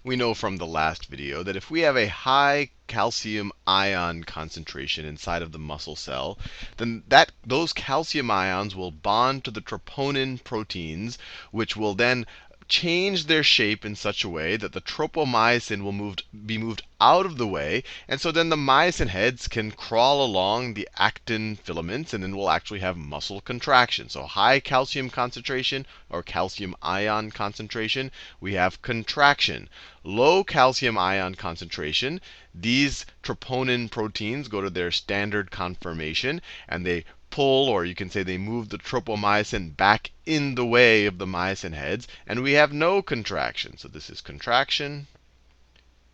We know from the last video that if we have a high calcium ion concentration inside of the muscle cell, then those calcium ions will bond to the troponin proteins, which will then change their shape in such a way that the tropomyosin will be moved out of the way. And so then the myosin heads can crawl along the actin filaments, and then we'll actually have muscle contraction. So high calcium concentration or calcium ion concentration, we have contraction. Low calcium ion concentration, these troponin proteins go to their standard conformation, and they pull, or you can say they move the tropomyosin back in the way of the myosin heads, and we have no contraction. So this is contraction,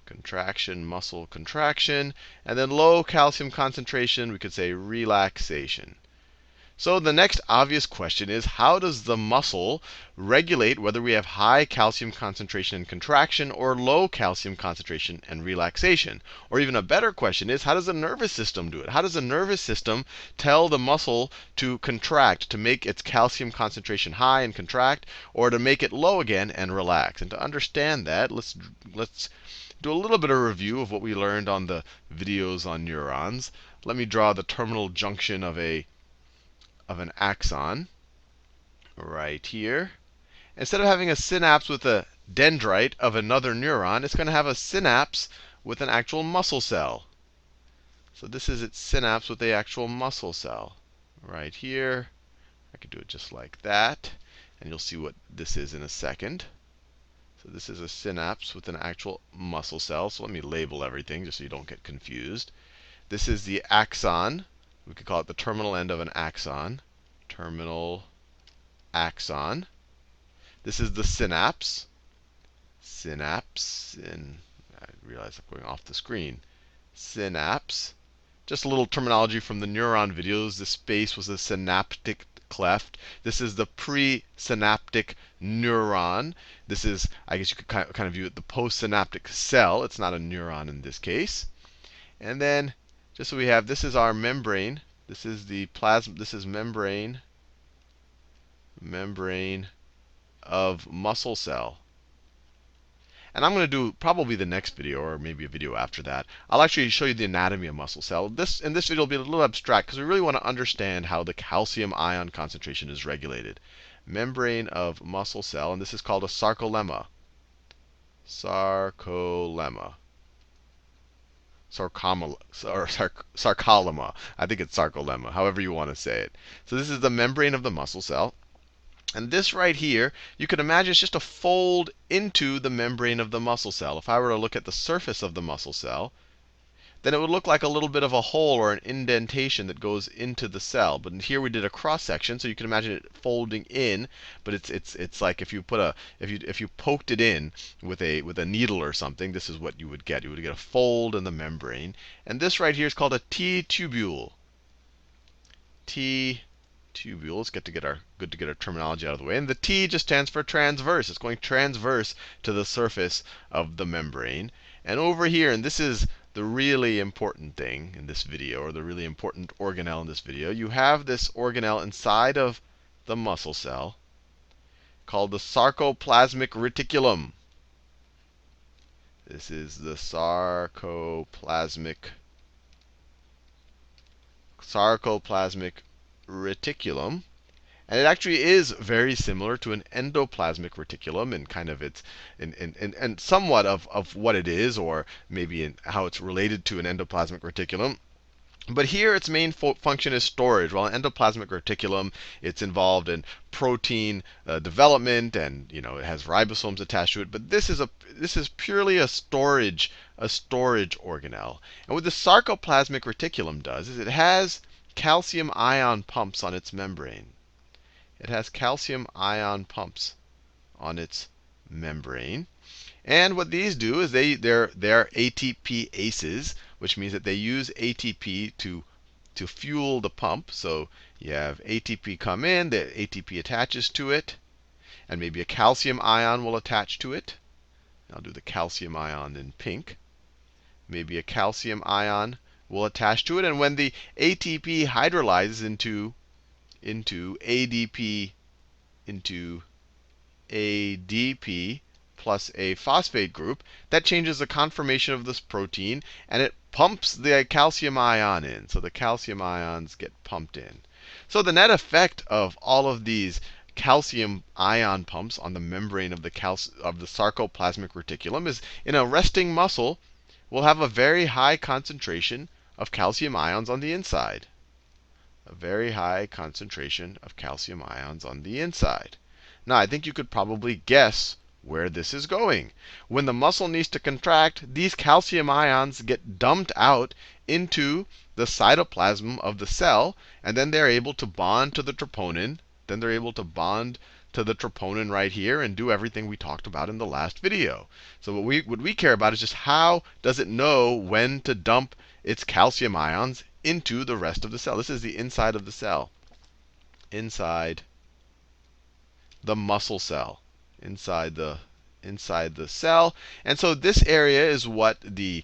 contraction, muscle contraction. And then low calcium concentration, we could say relaxation. So the next obvious question is, how does the muscle regulate whether we have high calcium concentration and contraction or low calcium concentration and relaxation? Or even a better question is, how does the nervous system do it? How does the nervous system tell the muscle to contract, to make its calcium concentration high and contract, or to make it low again and relax? And to understand that, let's do a little bit of review of what we learned on the videos on neurons. Let me draw the terminal junction of an axon right here. Instead of having a synapse with a dendrite of another neuron, it's going to have a synapse with an actual muscle cell. So this is its synapse with the actual muscle cell right here. I could do it just like that, and you'll see what this is in a second. So this is a synapse with an actual muscle cell. So let me label everything just so you don't get confused. This is the axon. We could call it the terminal end of an axon. Terminal axon. This is the synapse. Synapse. And I realize I'm going off the screen. Synapse. Just a little terminology from the neuron videos. This space was a synaptic cleft. This is the presynaptic neuron. This is, I guess you could kind of view it, the postsynaptic cell. It's not a neuron in this case. And then, just so we have, this is our membrane. This is the plasma. This is membrane of muscle cell. And I'm going to do probably the next video, or maybe a video after that. I'll actually show you the anatomy of muscle cell. In this video will be a little abstract because we really want to understand how the calcium ion concentration is regulated. Membrane of muscle cell, and this is called a sarcolemma. Sarcolemma. Sarcolemma. I think it's sarcolemma, however you want to say it. So this is the membrane of the muscle cell. And this right here, you could imagine it's just a fold into the membrane of the muscle cell. If I were to look at the surface of the muscle cell, then it would look like a little bit of a hole or an indentation that goes into the cell. But here we did a cross section, so you can imagine it folding in. But it's like if you poked it in with a needle or something, this is what you would get. You would get a fold in the membrane. And this right here is called a T-tubule. T-tubule. It's good to get our terminology out of the way. And the T just stands for transverse. It's going transverse to the surface of the membrane. And over here, and this is the really important thing in this video, or the really important organelle in this video, you have this organelle inside of the muscle cell called the sarcoplasmic reticulum. This is the sarcoplasmic reticulum. And it actually is very similar to an endoplasmic reticulum in kind of its and somewhat of what it is, or maybe in how it's related to an endoplasmic reticulum. But here its main function is storage. While an endoplasmic reticulum, it's involved in protein development, and it has ribosomes attached to it. But this is purely a storage organelle. And what the sarcoplasmic reticulum does is it has calcium ion pumps on its membrane. It has calcium ion pumps on its membrane. And what these do is they're ATP aces, which means that they use ATP to fuel the pump. So you have ATP come in, the ATP attaches to it, and maybe a calcium ion will attach to it. I'll do the calcium ion in pink. Maybe a calcium ion will attach to it. And when the ATP hydrolyzes into ADP plus a phosphate group, that changes the conformation of this protein, and it pumps the calcium ion in. So the calcium ions get pumped in. So the net effect of all of these calcium ion pumps on the membrane of the sarcoplasmic reticulum is, in a resting muscle, we'll have a very high concentration of calcium ions on the inside. A very high concentration of calcium ions on the inside. Now, I think you could probably guess where this is going. When the muscle needs to contract, these calcium ions get dumped out into the cytoplasm of the cell, and then they're able to bond to the troponin. Then they're able to bond to the troponin right here and do everything we talked about in the last video. So what we care about is just how does it know when to dump its calcium ions into the rest of the cell. This is the inside of the cell. Inside the muscle cell. Inside the cell. And so this area is what the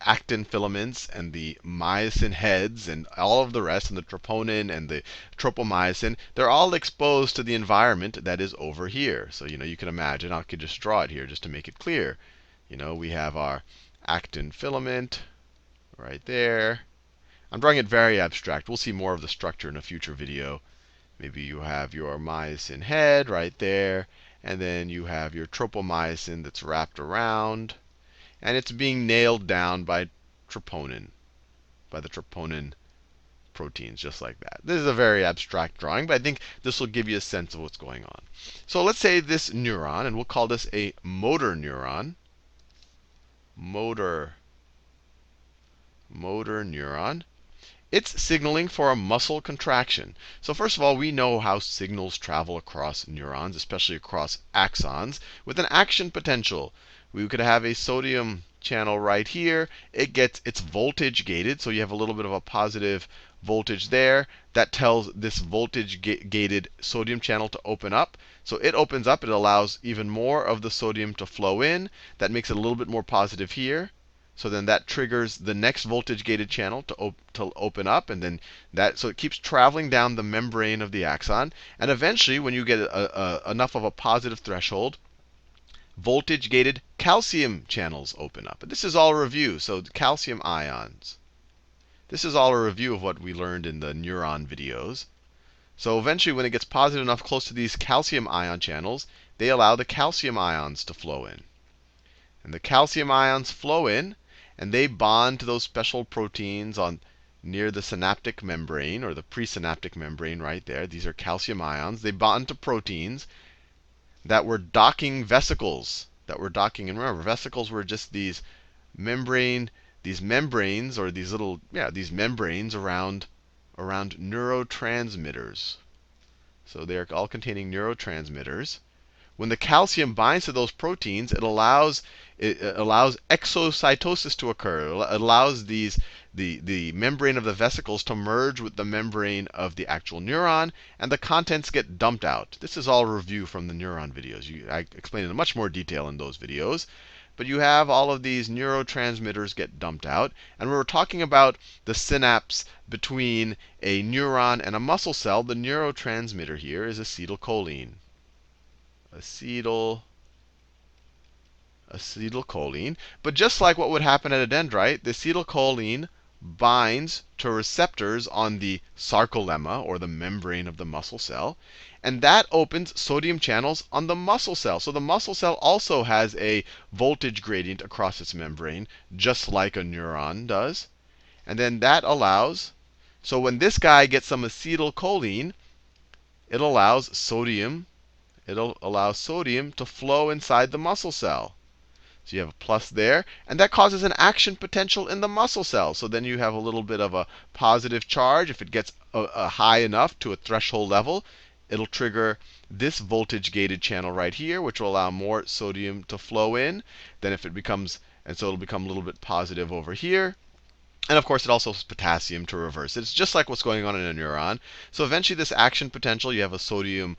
actin filaments and the myosin heads and all of the rest, and the troponin and the tropomyosin, they're all exposed to the environment that is over here. So you can imagine, I could just draw it here just to make it clear. We have our actin filament right there. I'm drawing it very abstract. We'll see more of the structure in a future video. Maybe you have your myosin head right there, and then you have your tropomyosin that's wrapped around, and it's being nailed down by troponin, by the troponin proteins, just like that. This is a very abstract drawing, but I think this will give you a sense of what's going on. So let's say this neuron, and we'll call this a motor neuron. Motor neuron. It's signaling for a muscle contraction. So first of all, we know how signals travel across neurons, especially across axons, with an action potential. We could have a sodium channel right here. It's voltage gated, so you have a little bit of a positive voltage there. That tells this voltage gated sodium channel to open up. So it opens up. It allows even more of the sodium to flow in. That makes it a little bit more positive here. So then that triggers the next voltage gated channel to open up, and then so it keeps traveling down the membrane of the axon. And eventually, when you get enough of a positive threshold, voltage gated calcium channels open up. And this is all a review. So the calcium ions. This is all a review of what we learned in the neuron videos. So eventually, when it gets positive enough close to these calcium ion channels, they allow the calcium ions to flow in. And the calcium ions flow in, and they bond to those special proteins near the synaptic membrane, or the presynaptic membrane right there. These are calcium ions. They bond to proteins that were docking vesicles. And remember, vesicles were just these membranes, or these membranes around neurotransmitters. So they're all containing neurotransmitters. When the calcium binds to those proteins, it allows exocytosis to occur. It allows the membrane of the vesicles to merge with the membrane of the actual neuron, and the contents get dumped out. This is all review from the neuron videos. I explain in much more detail in those videos. But you have all of these neurotransmitters get dumped out. And when we're talking about the synapse between a neuron and a muscle cell, the neurotransmitter here is acetylcholine. Acetylcholine. But just like what would happen at a dendrite, the acetylcholine binds to receptors on the sarcolemma, or the membrane of the muscle cell, and that opens sodium channels on the muscle cell. So the muscle cell also has a voltage gradient across its membrane, just like a neuron does. And then that allows, so when this guy gets some acetylcholine, it allows sodium to flow inside the muscle cell. So you have a plus there, and that causes an action potential in the muscle cell. So then you have a little bit of a positive charge. If it gets high enough to a threshold level, it'll trigger this voltage gated channel right here, which will allow more sodium to flow in. Then if it becomes, and so it'll become a little bit positive over here. And of course, it also has potassium to reverse it. It's just like what's going on in a neuron. So eventually, this action potential, you have a sodium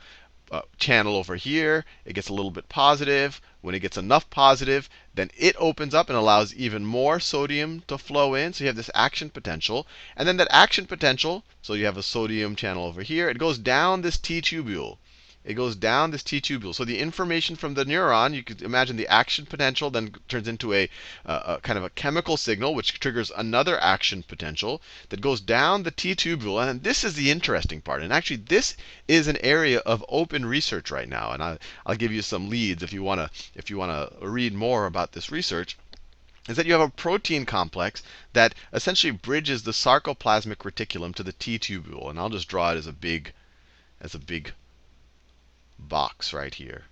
channel over here. It gets a little bit positive. When it gets enough positive, then it opens up and allows even more sodium to flow in. So you have this action potential. And then that action potential, so you have a sodium channel over here. It goes down this T tubule. It goes down this T tubule. So the information from the neuron, you could imagine the action potential then turns into a kind of a chemical signal, which triggers another action potential that goes down the T tubule. And this is the interesting part. And actually, this is an area of open research right now. And I'll give you some leads if you want to read more about this research. Is that you have a protein complex that essentially bridges the sarcoplasmic reticulum to the T tubule. And I'll just draw it as a big box right here.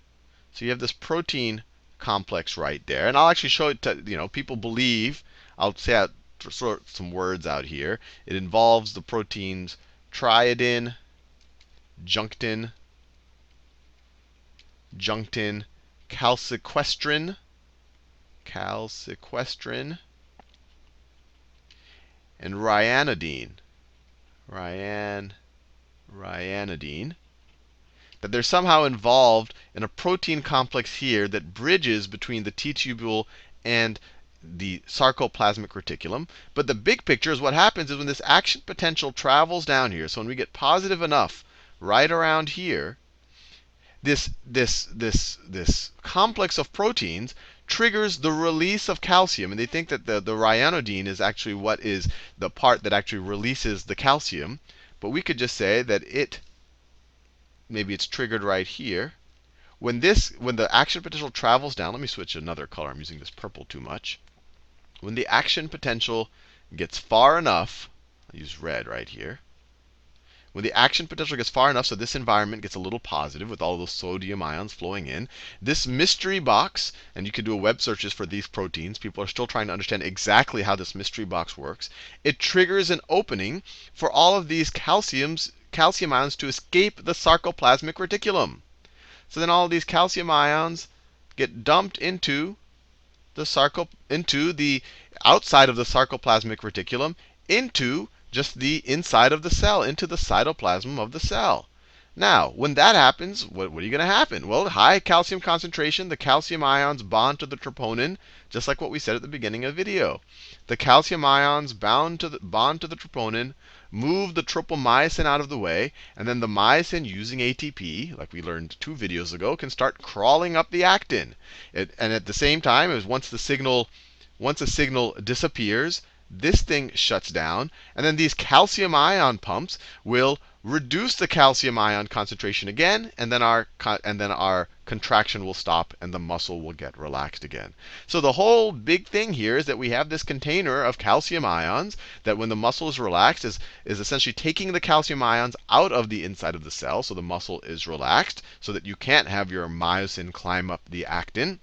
So you have this protein complex right there. And I'll actually show it to, people believe, I'll throw some words out here. It involves the proteins triadin, junctin, calsequestrin, and ryanodine. Ryanodine. That they're somehow involved in a protein complex here that bridges between the T tubule and the sarcoplasmic reticulum. But the big picture is what happens is when this action potential travels down here, so when we get positive enough right around here, this complex of proteins triggers the release of calcium. And they think that the ryanodine is actually what is the part that actually releases the calcium. But we could just say that maybe it's triggered right here. When the action potential travels down, let me switch to another color. I'm using this purple too much. When the action potential gets far enough, I use red right here. When the action potential gets far enough, so this environment gets a little positive with all those sodium ions flowing in, this mystery box, and you can do a web searches for these proteins. People are still trying to understand exactly how this mystery box works. It triggers an opening for all of these calcium ions to escape the sarcoplasmic reticulum. So then all of these calcium ions get dumped into the outside of the sarcoplasmic reticulum, into just the inside of the cell, into the cytoplasm of the cell. Now, when that happens, what are you going to happen? Well, high calcium concentration, the calcium ions bond to the troponin, just like what we said at the beginning of the video. The calcium ions bond to the troponin, move the tropomyosin out of the way, and then the myosin, using ATP, like we learned 2 videos ago, can start crawling up the actin. And at the same time, once a signal disappears, this thing shuts down, and then these calcium ion pumps will reduce the calcium ion concentration again, and then our contraction will stop and the muscle will get relaxed again. So the whole big thing here is that we have this container of calcium ions that when the muscle is relaxed is essentially taking the calcium ions out of the inside of the cell, so the muscle is relaxed so that you can't have your myosin climb up the actin.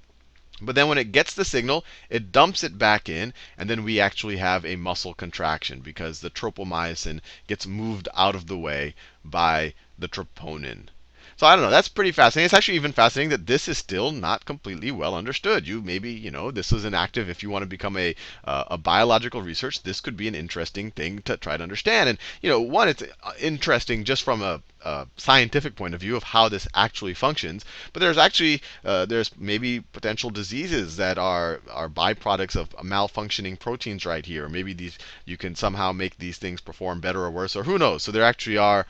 But then when it gets the signal, it dumps it back in, and then we actually have a muscle contraction because the tropomyosin gets moved out of the way by the troponin. So I don't know, that's pretty fascinating. It's actually even fascinating that this is still not completely well understood. This is an active, if you want to become a biological research, this could be an interesting thing to try to understand. And one, it's interesting just from a scientific point of view of how this actually functions. But there's actually there's maybe potential diseases that are byproducts of malfunctioning proteins right here. Or maybe you can somehow make these things perform better or worse, or who knows. So there actually are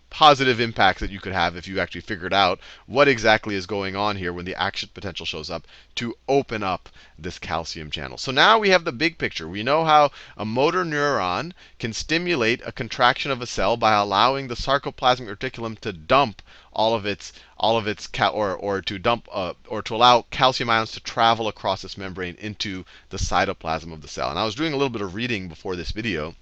positive impacts that you could have if you actually figured out what exactly is going on here when the action potential shows up to open up this calcium channel. So now we have the big picture. We know how a motor neuron can stimulate a contraction of a cell by allowing the sarcoplasmic reticulum to dump or to allow calcium ions to travel across this membrane into the cytoplasm of the cell. And I was doing a little bit of reading before this video.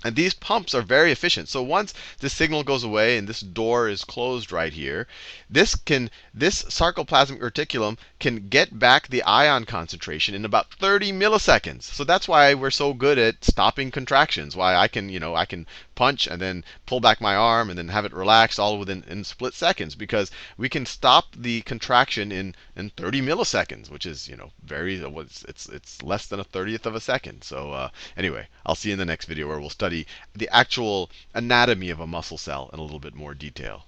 And these pumps are very efficient. So once this signal goes away and this door is closed right here, this sarcoplasmic reticulum can get back the ion concentration in about 30 milliseconds. So that's why we're so good at stopping contractions. Why I can punch and then pull back my arm and then have it relaxed all within split seconds, because we can stop the contraction in 30 milliseconds, which is it's less than a 30th of a second. So anyway, I'll see you in the next video where we'll study the actual anatomy of a muscle cell in a little bit more detail.